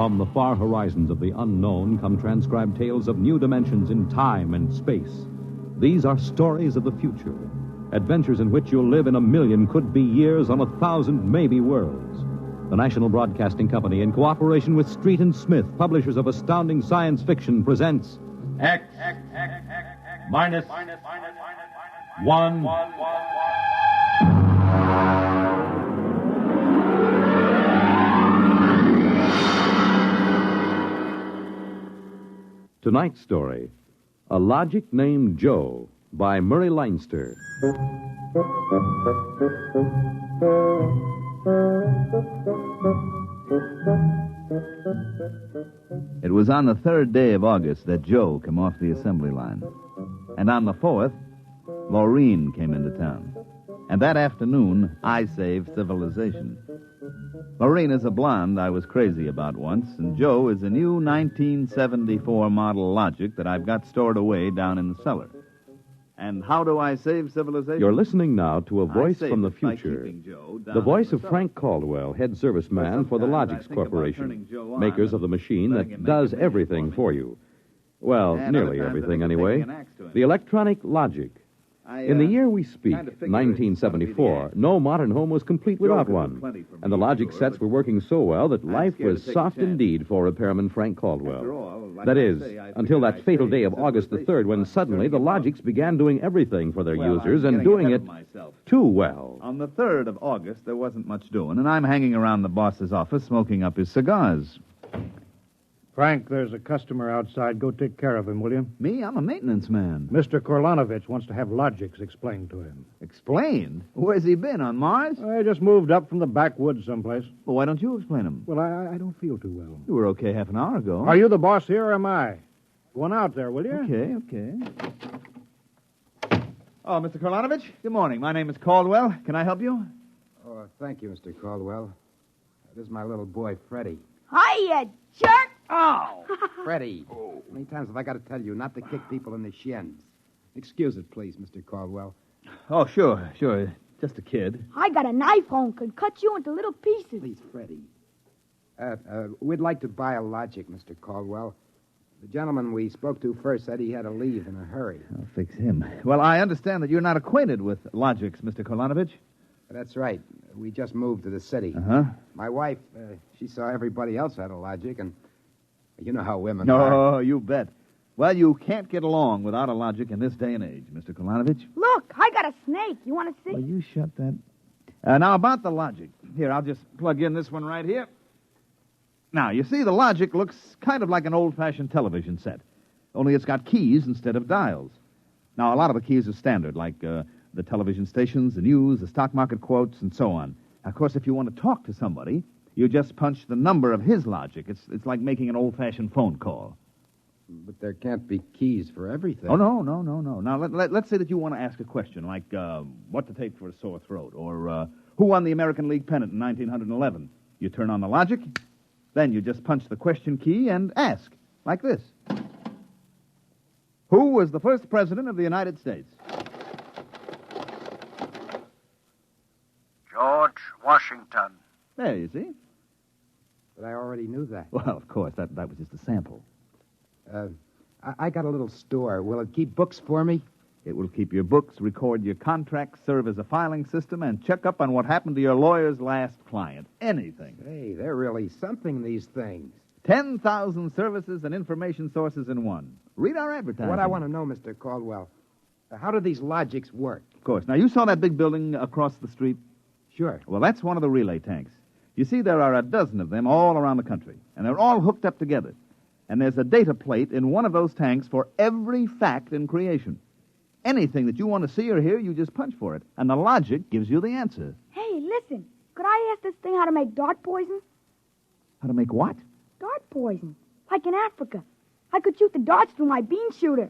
From the far horizons of the unknown come transcribed tales of new dimensions in time and space. These are stories of the future, adventures in which you'll live in 1,000,000 could-be years on 1,000 maybe worlds. The National Broadcasting Company, in cooperation with Street and Smith, publishers of astounding science fiction, presents X minus 1. Tonight's story, A Logic Named Joe, by Murray Leinster. It was on the 3rd day of August that Joe came off the assembly line. And on the 4th, Maureen came into town. And that afternoon, I saved civilization. Maureen is a blonde I was crazy about once, and Joe is a new 1974 model Logic that I've got stored away down in the cellar. And how do I save civilization? You're listening now to a voice from the it by future. keeping Joe down The voice in of the Frank Caldwell, head serviceman for the Sometimes I Logix think about Corporation, turning Joe on makers of the and machine letting that him does make it everything for for me. you. Well, And nearly other times I everything think of anyway. taking an axe to him. The electronic Logic. In the year we speak, kind of figure it's 1974, gotta be the no modern home was complete Joe without could do one. plenty for And the me, Logic sure, sets but were working so well that I'm life scared to was take a soft chance. indeed for repairman Frank Caldwell. After all, like That I is, say, I until figured that I'd fatal save day of August the 3rd, when civilization suddenly the by turning Logics began doing everything for their Well, users I'm and getting doing ahead it of myself. too well. On the 3rd of August, there wasn't much doing, and I'm hanging around the boss's office smoking up his cigars. Frank, there's a customer outside. Go take care of him, will you? Me? I'm a maintenance man. Mr. Korlanovich wants to have Logics explained to him. Explain? Where's he been, on Mars? I just moved up from the backwoods someplace. Well, why don't you explain him? Well, I don't feel too well. You were okay half an hour ago. Are you the boss here or am I? Go on out there, will you? Okay. Oh, Mr. Korlanovich, good morning. My name is Caldwell. Can I help you? Oh, thank you, Mr. Caldwell. This is my little boy, Freddie. Hiya, jerk! Oh! Freddie. How many times have I got to tell you not to kick people in the shins? Excuse it, please, Mr. Caldwell. Oh, sure. Just a kid. I got a knife home, could cut you into little pieces. Please, Freddie. We'd like to buy a Logic, Mr. Caldwell. The gentleman we spoke to first said he had to leave in a hurry. I'll fix him. Well, I understand that you're not acquainted with Logics, Mr. Korlanovich. That's right. We just moved to the city. Uh-huh. My wife, she saw everybody else had a Logic, and you know how women are. Oh, you bet. Well, you can't get along without a Logic in this day and age, Mr. Korlanovich. Look, I got a snake. You want to see? Well, you shut that. Now, about the Logic. Here, I'll just plug in this one right here. Now, you see, the Logic looks kind of like an old-fashioned television set, only it's got keys instead of dials. Now, a lot of the keys are standard, like the television stations, the news, the stock market quotes, and so on. Of course, if you want to talk to somebody, you just punch the number of his Logic. It's like making an old-fashioned phone call. But there can't be keys for everything. Oh, no. Now, let's say that you want to ask a question, like what to take for a sore throat, or who won the American League pennant in 1911. You turn on the Logic, then you just punch the question key and ask, like this. Who was the first president of the United States? George Washington. There, you see. But I already knew that. Well, of course, that was just a sample. I got a little store. Will it keep books for me? It will keep your books, record your contracts, serve as a filing system, and check up on what happened to your lawyer's last client. Anything. Hey, they're really something, these things. 10,000 services and information sources in one. Read our advertising. What I want to know, Mr. Caldwell, how do these Logics work? Of course. Now, you saw that big building across the street? Sure. Well, that's one of the relay tanks. You see, there are a dozen of them all around the country, and they're all hooked up together. And there's a data plate in one of those tanks for every fact in creation. Anything that you want to see or hear, you just punch for it, and the Logic gives you the answer. Hey, listen. Could I ask this thing how to make dart poison? How to make what? Dart poison. Like in Africa. I could shoot the darts through my bean shooter.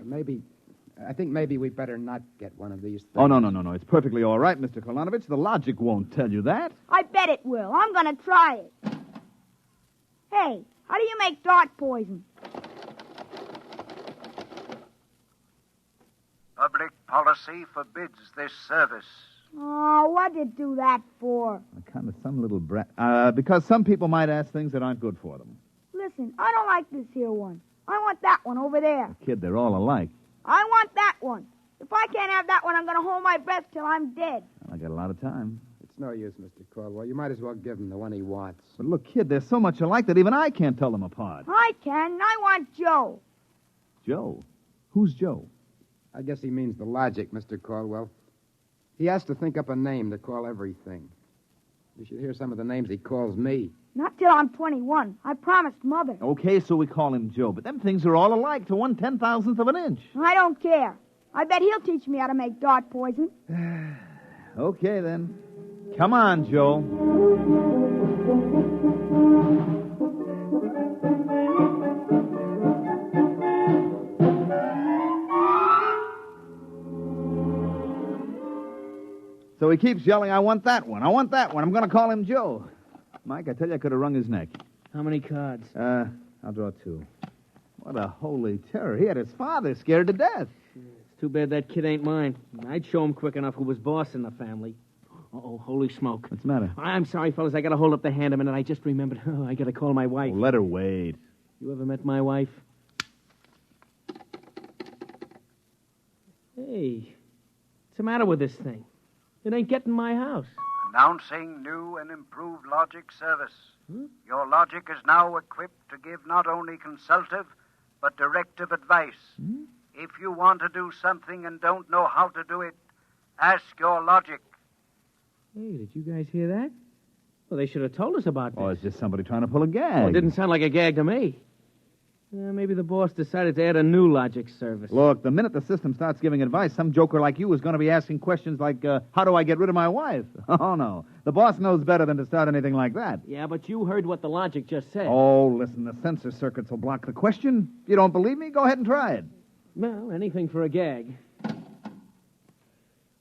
I think maybe we better not get one of these things. Oh, no. It's perfectly all right, Mr. Korlanovich. The Logic won't tell you that. I bet it will. I'm going to try it. Hey, how do you make dart poison? Public policy forbids this service. Oh, what'd you do that for? Kind of some little brat. Because some people might ask things that aren't good for them. listen, I don't like this here one. I want that one over there. Kid, they're all alike. I want that one. If I can't have that one, I'm going to hold my breath till I'm dead. I got a lot of time. It's no use, Mr. Caldwell. You might as well give him the one he wants. But look, kid, they're so much alike that even I can't tell them apart. I can, and I want Joe. Joe? Who's Joe? I guess he means the logic, Mr. Caldwell. He has to think up a name to call everything. You should hear some of the names he calls me. Not till I'm 21. I promised Mother. Okay, so we call him Joe, but them things are all alike to 1/10,000th of an inch. I don't care. I bet he'll teach me how to make dart poison. Okay, then. Come on, Joe. So he keeps yelling, I want that one. I want that one. I'm going to call him Joe. Mike, I tell you, I could have wrung his neck. How many cards? I'll draw 2. What a holy terror. He had his father scared to death. It's too bad that kid ain't mine. I'd show him quick enough who was boss in the family. Uh-oh, holy smoke. What's the matter? I'm sorry, fellas. I got to hold up the hand a minute. I just remembered. Oh, I got to call my wife. Oh, let her wait. You ever met my wife? Hey, what's the matter with this thing? It ain't getting my house. Announcing new and improved Logic service. Your Logic is now equipped to give not only consultative, but directive advice. If you want to do something and don't know how to do it, ask your Logic. Hey, did you guys hear that? Well, they should have told us about this. Oh, it's just somebody trying to pull a gag. Oh, it didn't sound like a gag to me. Maybe the boss decided to add a new Logic service. Look, the minute the system starts giving advice, some joker like you is going to be asking questions like, how do I get rid of my wife? Oh, no. The boss knows better than to start anything like that. Yeah, but you heard what the Logic just said. Oh, listen, the censor circuits will block the question. If you don't believe me, go ahead and try it. Well, anything for a gag.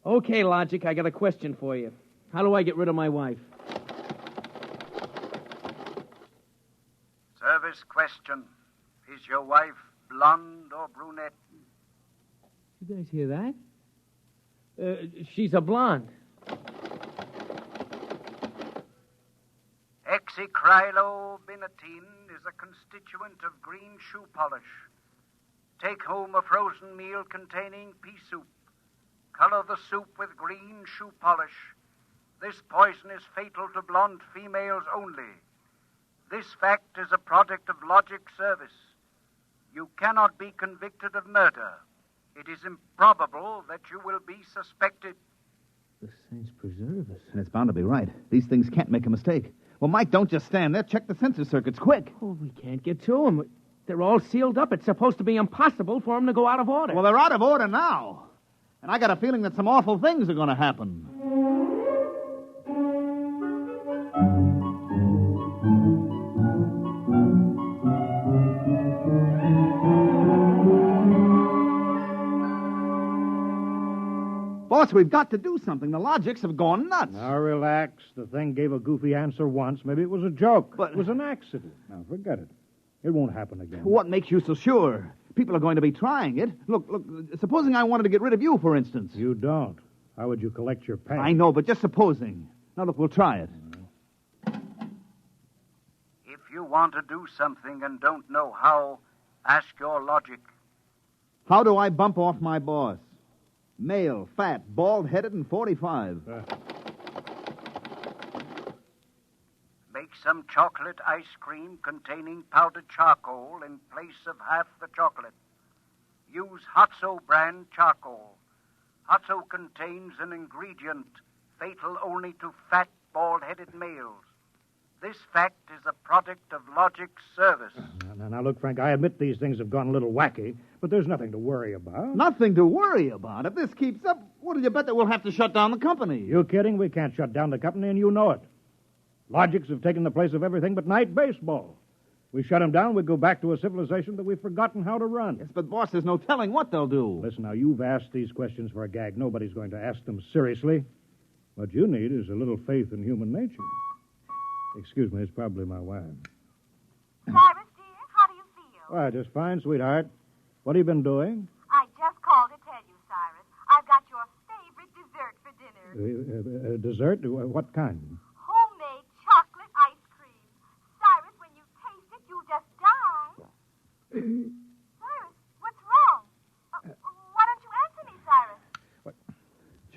Okay, Logic, I got a question for you. How do I get rid of my wife? Service question. Is your wife blonde or brunette? You guys hear that? She's a blonde. Hexacrylobinatine is a constituent of green shoe polish. Take home a frozen meal containing pea soup. Color the soup with green shoe polish. This poison is fatal to blonde females only. This fact is a product of Logic service. You cannot be convicted of murder. It is improbable that you will be suspected. The saints preserve us. And it's bound to be right. These things can't make a mistake. Well, Mike, don't just stand there. Check the censor circuits, quick. Oh, we can't get to them. They're all sealed up. It's supposed to be impossible for them to go out of order. Well, they're out of order now. And I got a feeling that some awful things are going to happen. Boss, we've got to do something. The Logics have gone nuts. Now, relax. The thing gave a goofy answer once. Maybe it was a joke. But- It was an accident. Now, forget it. It won't happen again. What makes you so sure? People are going to be trying it. Look, supposing I wanted to get rid of you, for instance. You don't. How would you collect your pay? I know, but just supposing. Now, look, we'll try it. If you want to do something and don't know how, ask your Logic. How do I bump off my boss? Male, fat, bald-headed, and 45. Make some chocolate ice cream containing powdered charcoal in place of half the chocolate. Use Hotso brand charcoal. Hotso contains an ingredient fatal only to fat, bald-headed males. This fact is a product of Logic service. Now, look, Frank, I admit these things have gone a little wacky, but there's nothing to worry about. Nothing to worry about. If this keeps up, what do you bet that we'll have to shut down the company? You kidding? We can't shut down the company, and you know it. Logics have taken the place of everything but night baseball. We shut them down, we go back to a civilization that we've forgotten how to run. Yes, but, boss, there's no telling what they'll do. Listen, now, you've asked these questions for a gag. Nobody's going to ask them seriously. What you need is a little faith in human nature. Excuse me, it's probably my wife. Cyrus, dear, how do you feel? Why, just fine, sweetheart. What have you been doing? I just called to tell you, Cyrus. I've got your favorite dessert for dinner. Dessert? What kind? Homemade chocolate ice cream. Cyrus, when you taste it, you'll just die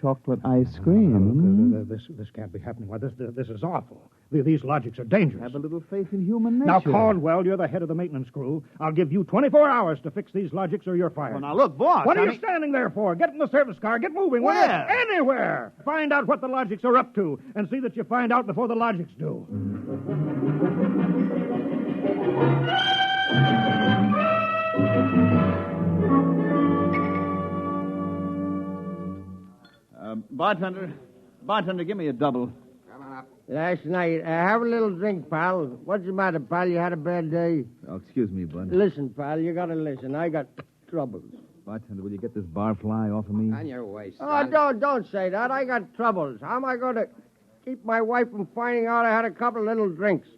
chocolate ice cream. This can't be happening. Why, this is awful. These logics are dangerous. Have a little faith in human nature. Now, Caldwell, you're the head of the maintenance crew. I'll give you 24 hours to fix these logics or you're fired. Well, now, look, boss. What are you standing there for? Get in the service car. Get moving. Where? Anywhere. Find out what the logics are up to and see that you find out before the logics do. Bartender, give me a double. Last night, have a little drink, pal. What's the matter, pal? You had a bad day? Oh, excuse me, bud. Listen, pal, you gotta listen. I got troubles. Bartender, will you get this barfly off of me? On your way, Oh, son. don't say that. I got troubles. How am I going to keep my wife from finding out I had a couple of little drinks?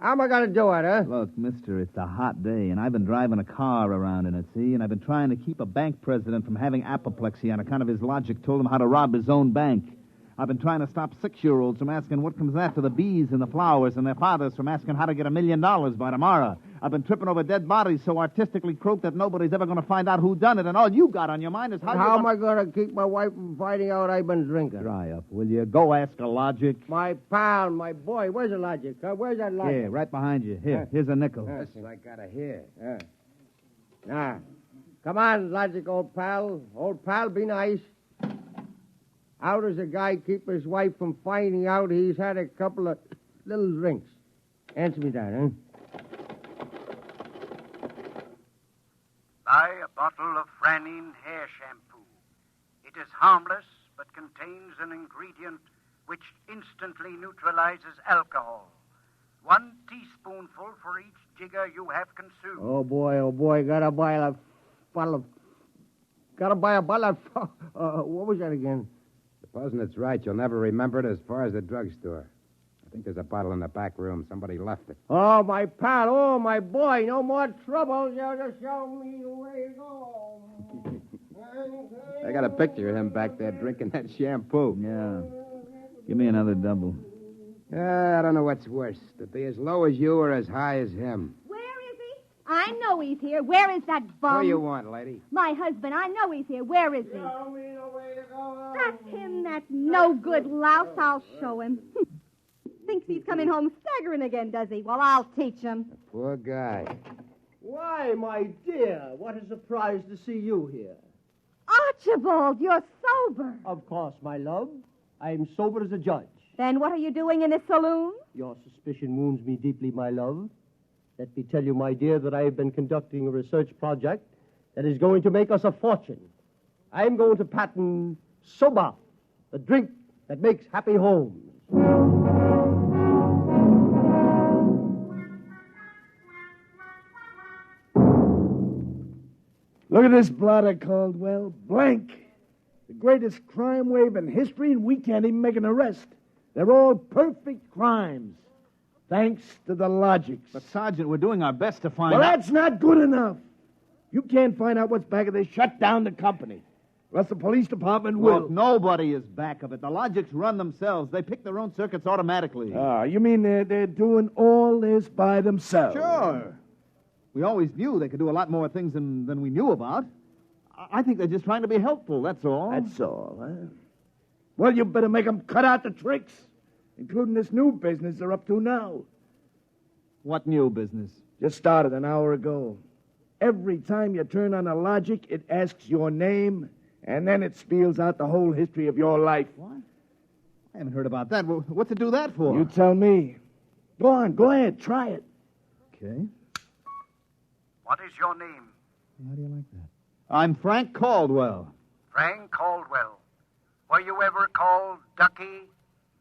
How am I going to do it, huh? Look, mister, it's a hot day, and I've been driving a car around in it, see? And I've been trying to keep a bank president from having apoplexy on account of his logic told him how to rob his own bank. I've been trying to stop 6-year-olds from asking what comes after the bees and the flowers and their fathers from asking how to get $1 million by tomorrow. I've been tripping over dead bodies so artistically croaked that nobody's ever going to find out who done it, and all you got on your mind is how am I going to keep my wife from finding out I've been drinking? Dry up, will you? Go ask a logic. My pal, my boy, where's the logic? Where's that logic? Here, right behind you. Here's a nickel. Listen, I gotta hear. Now, come on, logic, old pal. Old pal, be nice. How does a guy keep his wife from finding out he's had a couple of little drinks? Answer me that, huh? Buy a bottle of Franine hair shampoo. It is harmless, but contains an ingredient which instantly neutralizes alcohol. 1 teaspoonful for each jigger you have consumed. Oh, boy, gotta buy a bottle of... what was that again? Supposing it's right, you'll never remember it as far as the drugstore. I think there's a bottle in the back room. Somebody left it. Oh, my pal. Oh, my boy. No more trouble. You just show me the way to go. I got a picture of him back there drinking that shampoo. Yeah. Give me another double. I don't know what's worse, to be as low as you or as high as him. Where is he? I know he's here. Where is that bum? What do you want, lady? My husband. I know he's here. Where is he? That's him, that no-good louse. I'll show him. Thinks he's coming home staggering again, does he? Well, I'll teach him. Poor guy. Why, my dear, what a surprise to see you here. Archibald, you're sober. Of course, my love. I'm sober as a judge. Then what are you doing in this saloon? Your suspicion wounds me deeply, my love. Let me tell you, my dear, that I have been conducting a research project that is going to make us a fortune. I'm going to patent Soba, the drink that makes happy homes. Look at this blotter, Caldwell. Blank. The greatest crime wave in history, and we can't even make an arrest. They're all perfect crimes. Thanks to the logics. But, Sergeant, we're doing our best to find Well, out... that's not good enough. You can't find out what's back of this. Shut down the company. Unless the police department will. Look, nobody is back of it. The logics run themselves. They pick their own circuits automatically. You mean they're doing all this by themselves? Sure. We always knew they could do a lot more things than we knew about. I think they're just trying to be helpful, that's all. That's all, huh? Well, you better make them cut out the tricks, including this new business they're up to now. What new business? Just started an hour ago. Every time you turn on a logic, it asks your name, and then it spiels out the whole history of your life. What? I haven't heard about that. What's it do that for? You tell me. Go on, go ahead, try it. Okay. What is your name? How do you like that? I'm Frank Caldwell. Frank Caldwell. Were you ever called Ducky?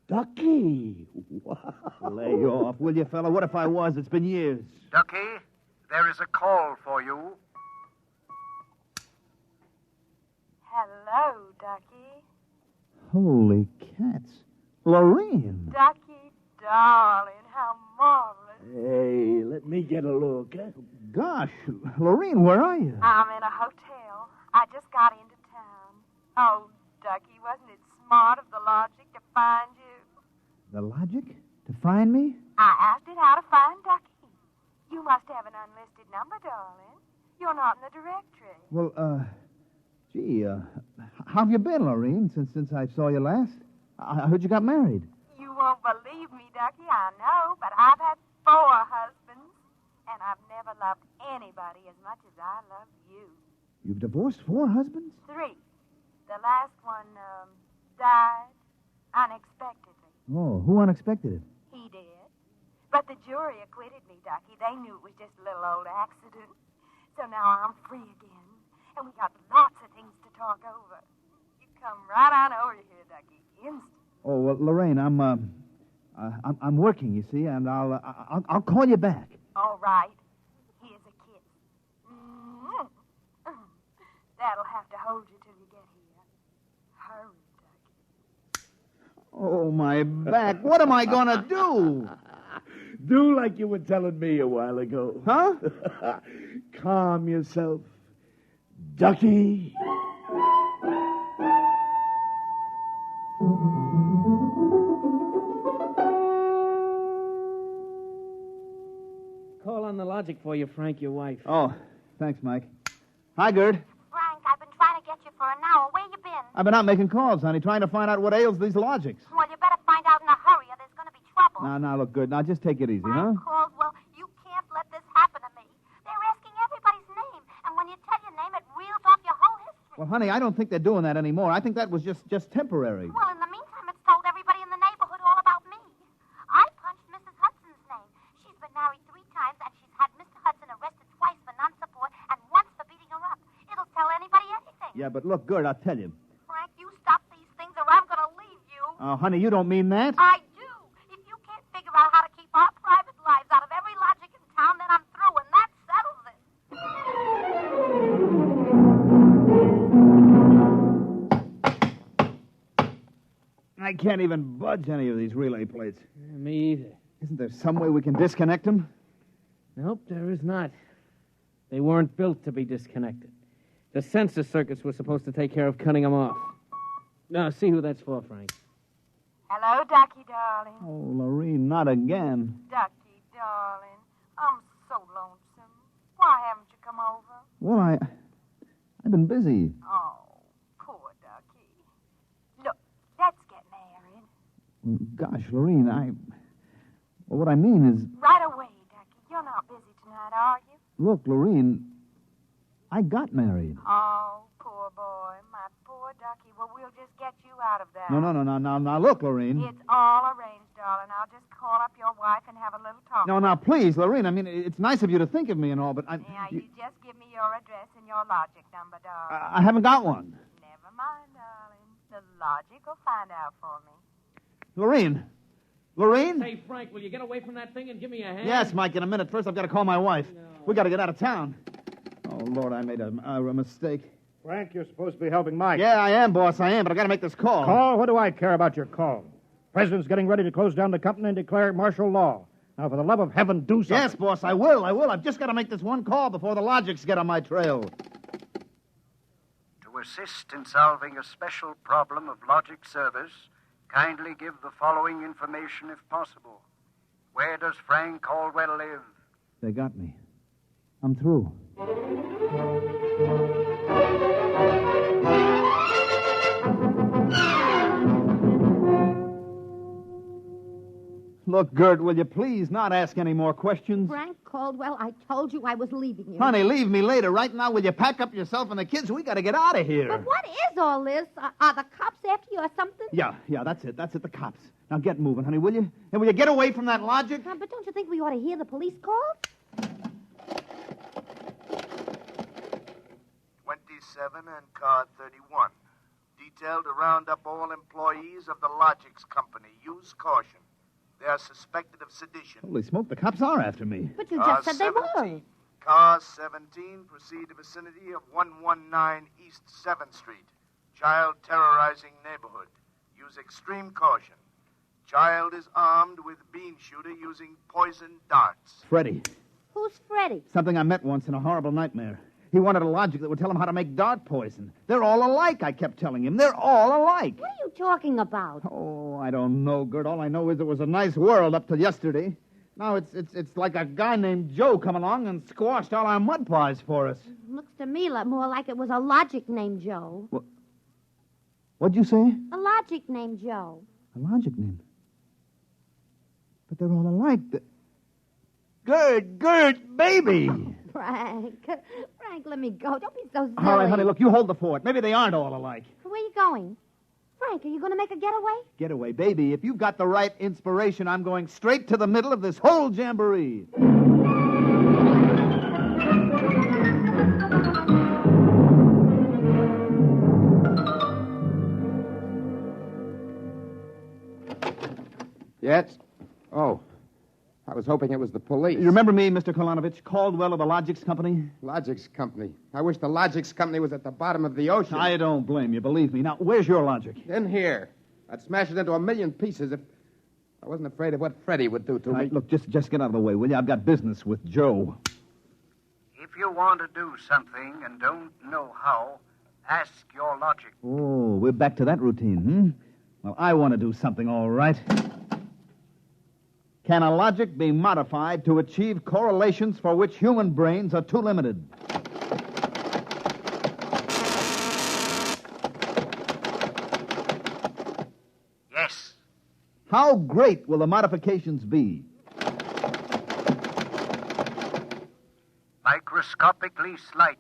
Ducky? Wow. Lay off, will you, fella? What if I was? It's been years. Ducky, there is a call for you. Hello, Ducky. Holy cats. Lorene. Ducky, darling, how marvelous. Hey, let me get a look, huh? Gosh, Lorene, where are you? I'm in a hotel. I just got into town. Oh, Ducky, wasn't it smart of the logic to find you? The logic? To find me? I asked it how to find Ducky. You must have an unlisted number, darling. You're not in the directory. Well, gee, how have you been, Lorene, since I saw you last? I heard you got married. You won't believe me, Ducky, I know, but I've had 4 husbands, and I've never loved anybody as much as I love you. You've divorced 4 husbands? 3. The last one, died unexpectedly. Oh, who unexpected it? He did. But the jury acquitted me, Ducky. They knew it was just a little old accident. So now I'm free again, and we got lots of things to talk over. You come right on over here, Ducky, instant. Oh, well, Lorraine, I'm working, you see, and I'll call you back. All right. Here's a kiss. Mm-hmm. That'll have to hold you till you get here. Hurry, Ducky. Oh, my back. What am I going to do? Do like you were telling me a while ago. Huh? Calm yourself. Ducky. Call on the logic for you, Frank, your wife. Oh, thanks, Mike. Hi, Gerd. Frank, I've been trying to get you for an hour. Where you been? I've been out making calls, honey, trying to find out what ails these logics. Well, you better find out in a hurry or there's going to be trouble. Now, look, good. Now, just take it easy, huh? Frank Caldwell, you can't let this happen to me. They're asking everybody's name, and when you tell your name, it reels off your whole history. Well, honey, I don't think they're doing that anymore. I think that was just temporary. Well, in the meantime, it's told everybody in the neighborhood all about me. I punched Mrs. Hudson's name. She's been married 3 times, and she's had Mr. Hudson arrested twice for non-support and once for beating her up. It'll tell anybody anything. Yeah, but look, Gerd, I'll tell you. Frank, you stop these things or I'm going to leave you. Oh, honey, you don't mean that? I do. If you can't figure out how to keep our private lives out of every logic in town, then I'm through, and that settles it. I can't even budge any of these relay plates. Me either. Isn't there some way we can disconnect them? Nope, there is not. They weren't built to be disconnected. The sensor circuits were supposed to take care of cutting them off. Now, see who that's for, Frank. Hello, Ducky, darling. Oh, Lorene, not again. Ducky, darling. I'm so lonesome. Why haven't you come over? Well, I've been busy. Oh, poor Ducky. Look, let's get married. Gosh, Lorene, well, what I mean is... Right away, Ducky. You're not busy tonight, are you? Look, Lorene, I got married. Oh, poor boy. My poor Ducky. Well, we'll just get you out of that. No. Now, look, Lorene. It's all arranged, darling. I'll just call up your wife and have a little talk. No, now, please, Lorene. I mean, it's nice of you to think of me and all, but Yeah, you just give me your address and your logic number, darling. I haven't got one. Never mind, darling. The logic will find out for me. Lorene? Lorene? Hey, Frank, will you get away from that thing and give me a hand? Yes, Mike, in a minute. First, I've got to call my wife. No. We got to get out of town. Oh, Lord, I made a mistake. Frank, you're supposed to be helping Mike. Yeah, I am, boss, I am, but I got to make this call. Call? What do I care about your call? President's getting ready to close down the company and declare martial law. Now, for the love of heaven, do something. Yes, boss, I will. I've just got to make this one call before the logics get on my trail. To assist in solving a special problem of logic service, kindly give the following information if possible. Where does Frank Caldwell live? They got me. I'm through. Look, Gert, will you please not ask any more questions? Frank Caldwell, I told you I was leaving you. Honey, leave me later. Right now, will you pack up yourself and the kids? We got to get out of here. But what is all this? Are the cops after you or something? Yeah, that's it. That's it, the cops. Now get moving, honey, will you? And will you get away from that logic? But don't you think we ought to hear the police call? 27 and car 31. Detailed to round up all employees of the Logix Company. Use caution. They are suspected of sedition. Holy smoke, the cops are after me. But you just said they were. Car 17, proceed to vicinity of 119 East 7th Street. Child terrorizing neighborhood. Use extreme caution. Child is armed with bean shooter using poison darts. Freddie. Who's Freddie? Something I met once in a horrible nightmare. He wanted a logic that would tell him how to make dart poison. They're all alike, I kept telling him. They're all alike. What are you talking about? Oh, I don't know, Gert. All I know is it was a nice world up till yesterday. Now it's like a guy named Joe come along and squashed all our mud pies for us. Looks to me more like it was a logic named Joe. What'd you say? A logic named Joe. A logic name. But they're all alike. Good, baby. Frank, let me go. Don't be so silly. All right, honey, look, you hold the fort. Maybe they aren't all alike. Where are you going? Frank, are you going to make a getaway? Getaway, baby. If you've got the right inspiration, I'm going straight to the middle of this whole jamboree. Yes? Oh, I was hoping it was the police. You remember me, Mr. Kolanovich, Caldwell of the Logics Company? Logics Company. I wish the Logics Company was at the bottom of the ocean. I don't blame you, believe me. Now, where's your logic? In here. I'd smash it into a million pieces if I wasn't afraid of what Freddie would do to me. Look, just get out of the way, will you? I've got business with Joe. If you want to do something and don't know how, ask your logic. Oh, we're back to that routine, hmm? Well, I want to do something, all right. Can a logic be modified to achieve correlations for which human brains are too limited? Yes. How great will the modifications be? Microscopically slight.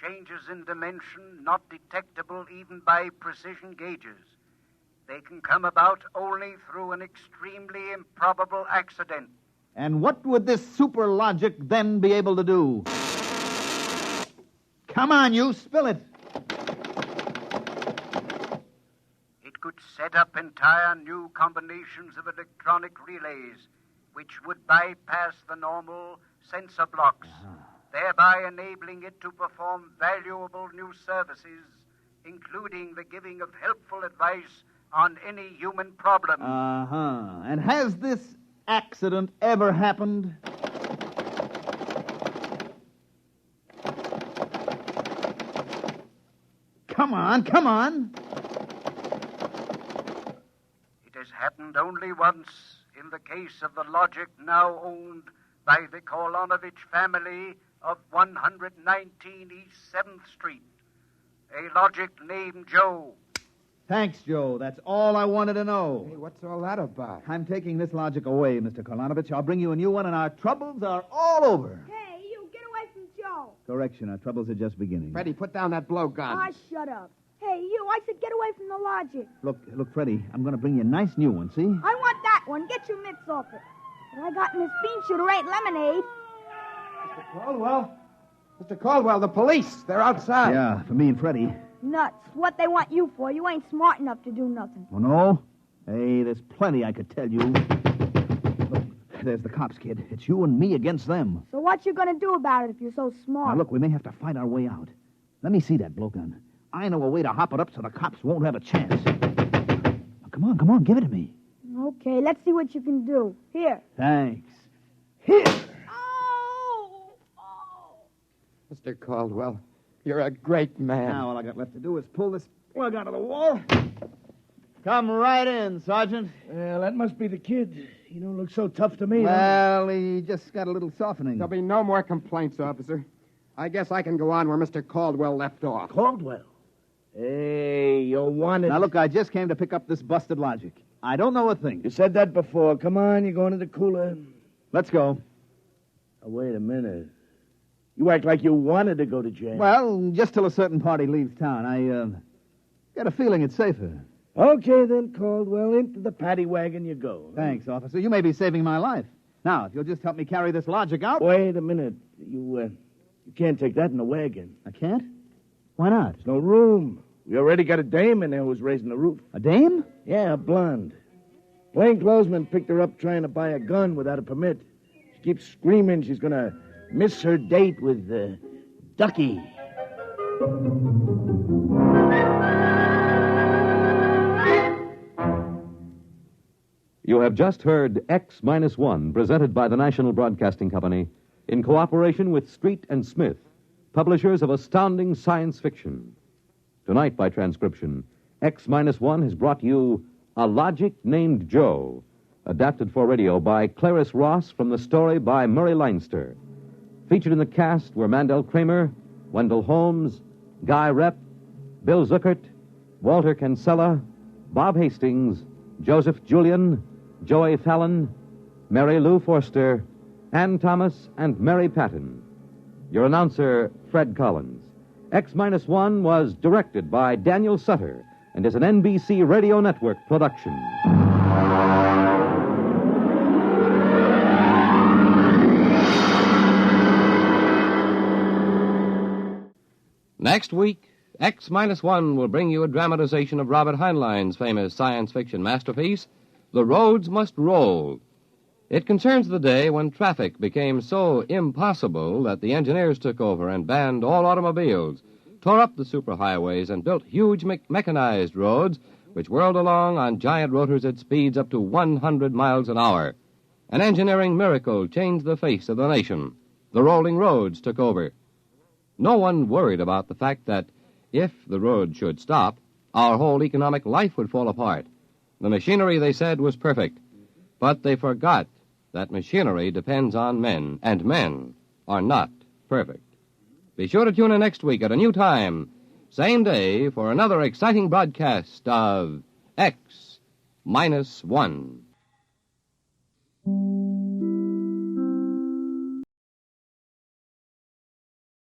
Changes in dimension not detectable even by precision gauges. They can come about only through an extremely improbable accident. And what would this super logic then be able to do? Come on, you, spill it. It could set up entire new combinations of electronic relays, which would bypass the normal sensor blocks, thereby enabling it to perform valuable new services, including the giving of helpful advice on any human problem. And has this accident ever happened? Come on. It has happened only once in the case of the logic now owned by the Kolanovich family of 119 East 7th Street. A logic named Joe. Thanks, Joe. That's all I wanted to know. Hey, what's all that about? I'm taking this logic away, Mr. Kolanovich. I'll bring you a new one, and our troubles are all over. Hey, you, get away from Joe. Correction, our troubles are just beginning. Freddie, put down that blowgun. Ah, shut up. Hey, you, I said get away from the logic. Look, Freddie, I'm going to bring you a nice new one, see? I want that one. Get your mitts off it. What I got in this bean shooter ain't lemonade. Mr. Caldwell, the police. They're outside. Yeah, for me and Freddie. Nuts. What they want you for? You ain't smart enough to do nothing. Oh, no? Hey, there's plenty I could tell you. Look, there's the cops, kid. It's you and me against them. So what you gonna do about it if you're so smart? Now, look, we may have to fight our way out. Let me see that blowgun. I know a way to hop it up so the cops won't have a chance. Now, come on, give it to me. Okay, let's see what you can do. Here. Thanks. Here! Mr. Caldwell, you're a great man. Now, all I got left to do is pull this plug out of the wall. Come right in, Sergeant. Well, that must be the kid. He don't look so tough to me. Well, he just got a little softening. There'll be no more complaints, officer. I guess I can go on where Mr. Caldwell left off. Caldwell? Hey, you wanted... Now, look, I just came to pick up this busted logic. I don't know a thing. You said that before. Come on, you're going to the cooler. Let's go. Oh, wait a minute. You act like you wanted to go to jail. Well, just till a certain party leaves town. I got a feeling it's safer. Okay, then, Caldwell. Into the paddy wagon you go. Thanks, officer. You may be saving my life. Now, if you'll just help me carry this logic out... Wait a minute. You can't take that in the wagon. I can't? Why not? There's no room. We already got a dame in there who's raising the roof. A dame? Yeah, a blonde. Plainclothesman picked her up trying to buy a gun without a permit. She keeps screaming she's going to miss her date with Ducky. You have just heard X-1, presented by the National Broadcasting Company in cooperation with Street and Smith, publishers of astounding science fiction. Tonight, by transcription, X-1 has brought you A Logic Named Joe, adapted for radio by Clarice Ross from the story by Murray Leinster. Featured in the cast were Mandel Kramer, Wendell Holmes, Guy Rep, Bill Zuckert, Walter Kinsella, Bob Hastings, Joseph Julian, Joey Fallon, Mary Lou Forster, Ann Thomas, and Mary Patton. Your announcer, Fred Collins. X-1 was directed by Daniel Sutter and is an NBC Radio Network production. Next week, X-1 will bring you a dramatization of Robert Heinlein's famous science fiction masterpiece, The Roads Must Roll. It concerns the day when traffic became so impossible that the engineers took over and banned all automobiles, tore up the superhighways, and built huge mechanized roads which whirled along on giant rotors at speeds up to 100 miles an hour. An engineering miracle changed the face of the nation. The rolling roads took over. No one worried about the fact that if the road should stop, our whole economic life would fall apart. The machinery, they said, was perfect. But they forgot that machinery depends on men, and men are not perfect. Be sure to tune in next week at a new time, same day, for another exciting broadcast of X-1.